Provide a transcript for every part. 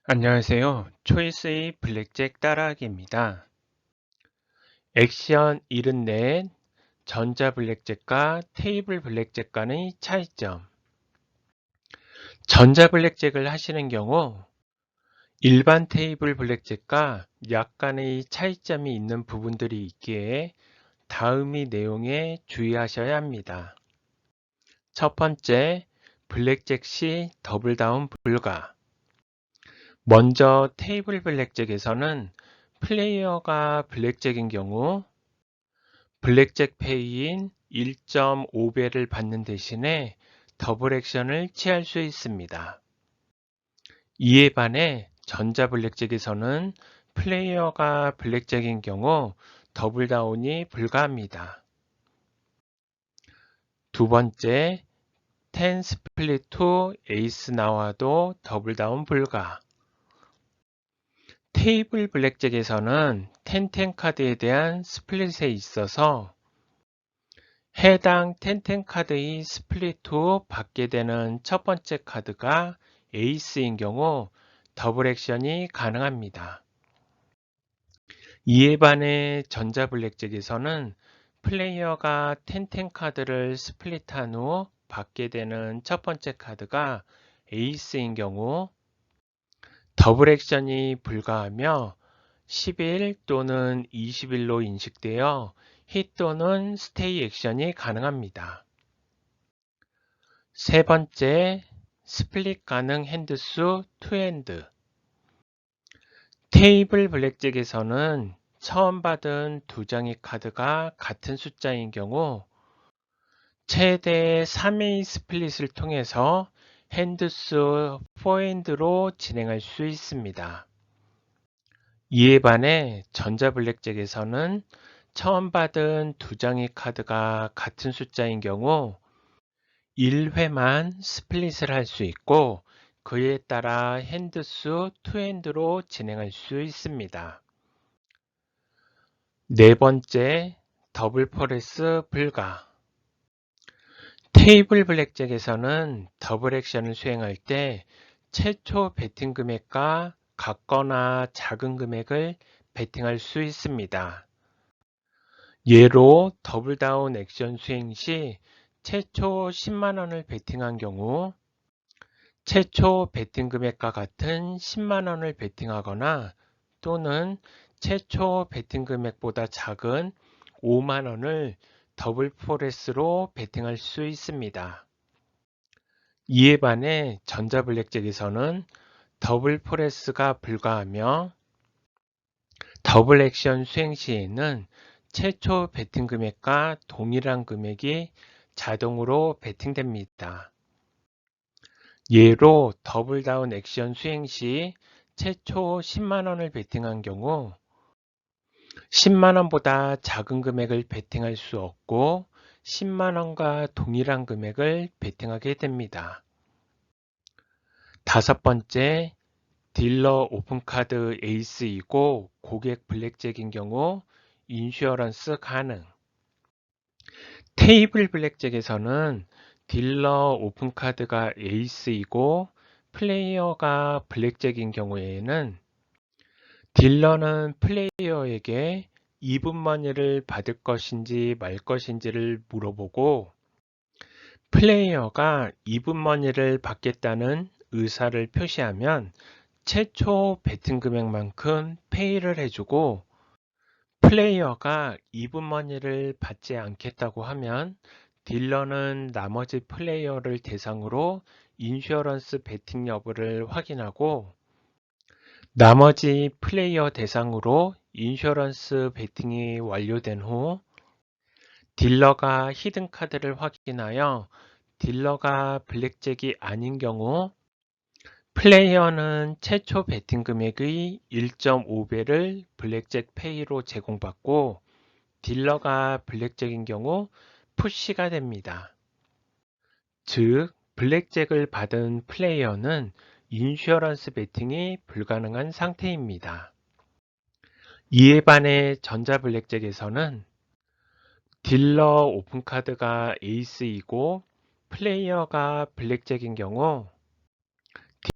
안녕하세요. 초이스의 블랙잭 따라하기입니다. 액션 74, 전자 블랙잭과 테이블 블랙잭 간의 차이점. 전자 블랙잭을 하시는 경우 일반 테이블 블랙잭과 약간의 차이점이 있는 부분들이 있기에 다음의 내용에 주의하셔야 합니다. 첫 번째, 블랙잭 시 더블다운 불가. 먼저 테이블 블랙잭에서는 플레이어가 블랙잭인 경우 블랙잭 페이인 1.5배를 받는 대신에 더블 액션을 취할 수 있습니다. 이에 반해 전자 블랙잭에서는 플레이어가 블랙잭인 경우 더블 다운이 불가합니다. 두 번째, 10 스플릿 투 에이스 나와도 더블 다운 불가. 테이블 블랙잭에서는 10 카드에 대한 스플릿에 있어서 해당 10 카드의 스플릿 후 받게 되는 첫 번째 카드가 에이스인 경우 더블 액션이 가능합니다. 이에 반해 전자 블랙잭에서는 플레이어가 10 카드를 스플릿한 후 받게 되는 첫 번째 카드가 에이스인 경우 더블 액션이 불가하며 11 또는 21로 인식되어 힛 또는 스테이 액션이 가능합니다. 세 번째, 스플릿 가능 핸드수 투핸드. 테이블 블랙잭에서는 처음 받은 두 장의 카드가 같은 숫자인 경우 최대 3의 스플릿을 통해서 핸드수 포핸드로 진행할 수 있습니다. 이에 반해 전자 블랙잭에서는 처음 받은 두 장의 카드가 같은 숫자인 경우 1회만 스플릿을 할 수 있고 그에 따라 핸드수 투핸드로 진행할 수 있습니다. 네 번째, 더블 포레스 불가. 테이블 블랙잭에서는 더블 액션을 수행할 때 최초 베팅 금액과 같거나 작은 금액을 베팅할 수 있습니다. 예로 더블 다운 액션 수행 시 최초 10만원을 베팅한 경우 최초 베팅 금액과 같은 10만원을 베팅하거나 또는 최초 베팅 금액보다 작은 5만원을 더블 포레스로 베팅할 수 있습니다. 이에 반해 전자 블랙잭에서는 더블 포레스가 불가하며 더블 액션 수행 시에는 최초 베팅 금액과 동일한 금액이 자동으로 베팅됩니다. 예로 더블 다운 액션 수행 시 최초 10만원을 베팅한 경우 10만원보다 작은 금액을 베팅할 수 없고 10만원과 동일한 금액을 베팅하게 됩니다. 다섯 번째, 딜러 오픈카드 에이스이고 고객 블랙잭인 경우 인슈어런스 가능. 테이블 블랙잭에서는 딜러 오픈카드가 에이스이고 플레이어가 블랙잭인 경우에는 딜러는 플레이어에게 이븐머니를 받을 것인지 말 것인지를 물어보고 플레이어가 이븐머니를 받겠다는 의사를 표시하면 최초 베팅 금액만큼 페이를 해주고 플레이어가 이븐머니를 받지 않겠다고 하면 딜러는 나머지 플레이어를 대상으로 인슈어런스 베팅 여부를 확인하고 나머지 플레이어 대상으로 인슈어런스 베팅이 완료된 후 딜러가 히든 카드를 확인하여 딜러가 블랙잭이 아닌 경우 플레이어는 최초 베팅 금액의 1.5배를 블랙잭 페이로 제공받고 딜러가 블랙잭인 경우 푸시가 됩니다. 즉, 블랙잭을 받은 플레이어는 인슈어런스 베팅이 불가능한 상태입니다. 이에 반해 전자 블랙잭에서는 딜러 오픈카드가 에이스이고 플레이어가 블랙잭인 경우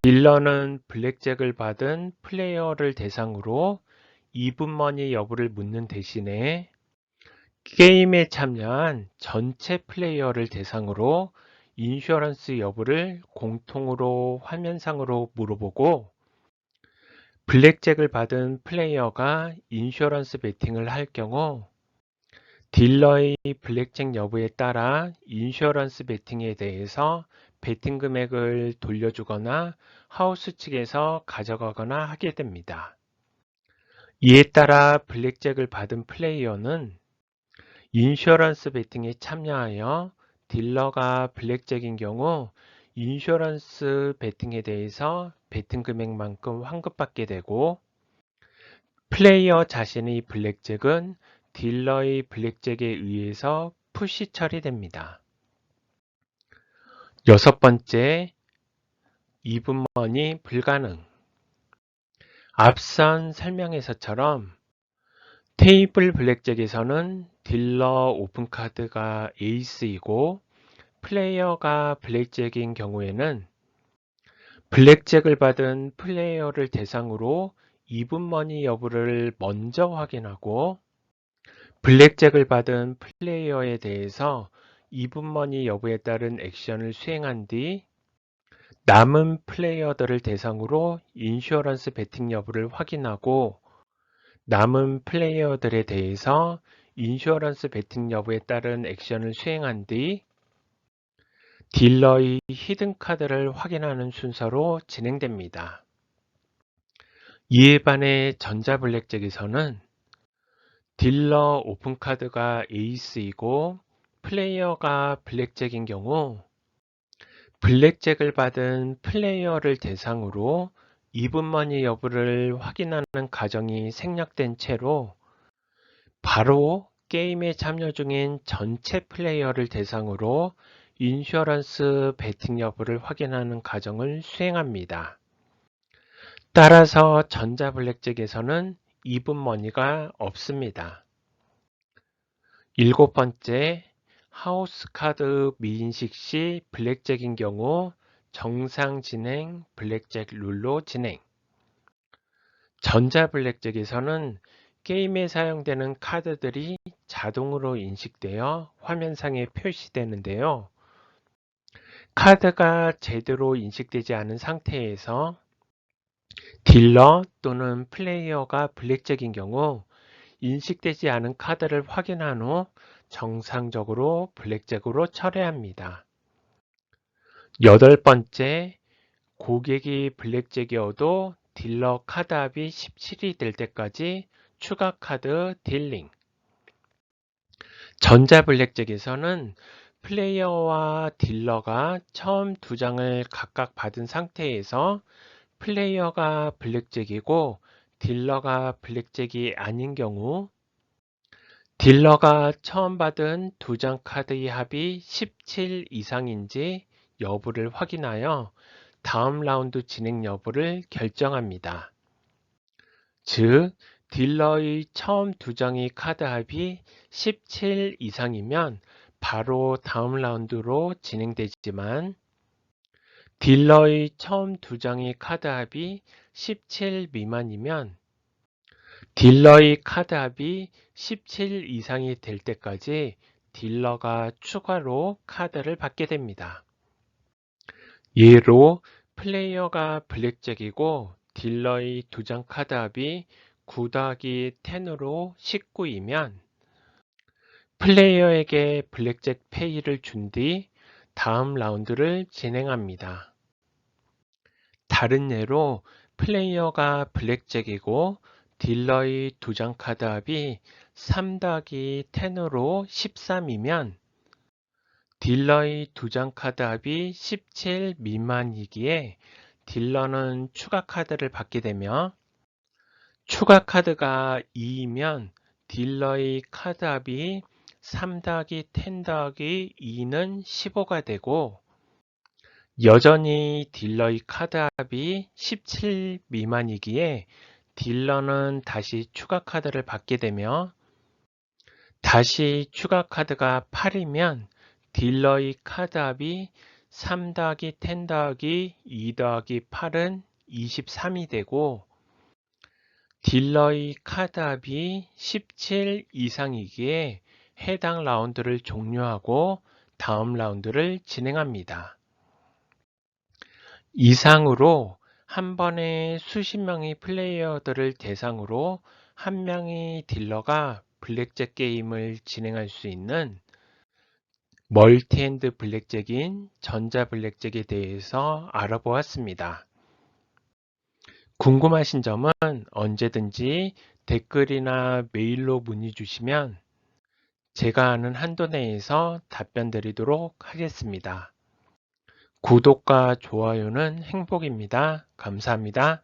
딜러는 블랙잭을 받은 플레이어를 대상으로 이분머니 여부를 묻는 대신에 게임에 참여한 전체 플레이어를 대상으로 인슈어런스 여부를 공통으로 화면상으로 물어보고, 블랙잭을 받은 플레이어가 인슈어런스 베팅을 할 경우 딜러의 블랙잭 여부에 따라 인슈어런스 베팅에 대해서 베팅 금액을 돌려주거나 하우스 측에서 가져가거나 하게 됩니다. 이에 따라 블랙잭을 받은 플레이어는 인슈어런스 베팅에 참여하여 딜러가 블랙잭인 경우 인슈어런스 베팅에 대해서 베팅 금액만큼 환급받게 되고, 플레이어 자신의 블랙잭은 딜러의 블랙잭에 의해서 푸시 처리됩니다. 여섯 번째, 이분머니 불가능. 앞선 설명에서처럼 테이블 블랙잭에서는 딜러 오픈카드가 에이스이고 플레이어가 블랙잭인 경우에는 블랙잭을 받은 플레이어를 대상으로 이분머니 여부를 먼저 확인하고, 블랙잭을 받은 플레이어에 대해서 이분머니 여부에 따른 액션을 수행한 뒤 남은 플레이어들을 대상으로 인슈어런스 베팅 여부를 확인하고, 남은 플레이어들에 대해서 인슈어런스 베팅 여부에 따른 액션을 수행한 뒤 딜러의 히든 카드를 확인하는 순서로 진행됩니다. 이에 반해 전자 블랙잭에서는 딜러 오픈카드가 에이스이고 플레이어가 블랙잭인 경우 블랙잭을 받은 플레이어를 대상으로 이분머니 여부를 확인하는 과정이 생략된 채로 바로 게임에 참여 중인 전체 플레이어를 대상으로 인슈어런스 베팅 여부를 확인하는 과정을 수행합니다. 따라서 전자 블랙잭에서는 이분머니가 없습니다. 일곱 번째, 하우스 카드 미인식 시 블랙잭인 경우 정상 진행, 블랙잭 룰로 진행. 전자 블랙잭에서는 게임에 사용되는 카드들이 자동으로 인식되어 화면상에 표시되는데요. 카드가 제대로 인식되지 않은 상태에서 딜러 또는 플레이어가 블랙잭인 경우 인식되지 않은 카드를 확인한 후 정상적으로 블랙잭으로 처리합니다. 여덟 번째, 고객이 블랙잭이어도 딜러 카드 합이 17이 될 때까지 추가 카드 딜링. 전자 블랙잭에서는 플레이어와 딜러가 처음 두 장을 각각 받은 상태에서 플레이어가 블랙잭이고 딜러가 블랙잭이 아닌 경우 딜러가 처음 받은 두 장 카드의 합이 17 이상인지 여부를 확인하여 다음 라운드 진행 여부를 결정합니다. 즉, 딜러의 처음 두 장의 카드 합이 17 이상이면 바로 다음 라운드로 진행되지만, 딜러의 처음 두 장의 카드 합이 17 미만이면 딜러의 카드 합이 17 이상이 될 때까지 딜러가 추가로 카드를 받게 됩니다. 예로 플레이어가 블랙잭이고 딜러의 두 장 카드 합이 9-10으로 19이면 플레이어에게 블랙잭 페이를 준 뒤 다음 라운드를 진행합니다. 다른 예로 플레이어가 블랙잭이고 딜러의 두 장 카드 합이 3-10으로 13이면 딜러의 두 장 카드 합이 17 미만이기에 딜러는 추가 카드를 받게 되며, 추가 카드가 2이면 딜러의 카드 합이 3-10-2는 15가 되고, 여전히 딜러의 카드 합이 17 미만이기에 딜러는 다시 추가 카드를 받게 되며, 다시 추가 카드가 8이면 딜러의 카드 합이 3 더하기 10 더하기 2 더하기 8은 23이 되고 딜러의 카드합이 17 이상이기에 해당 라운드를 종료하고 다음 라운드를 진행합니다. 이상으로 한 번에 수십 명의 플레이어들을 대상으로 한 명의 딜러가 블랙잭 게임을 진행할 수 있는 멀티핸드 블랙잭인 전자 블랙잭에 대해서 알아보았습니다. 궁금하신 점은 언제든지 댓글이나 메일로 문의 주시면 제가 아는 한도 내에서 답변 드리도록 하겠습니다. 구독과 좋아요는 행복입니다. 감사합니다.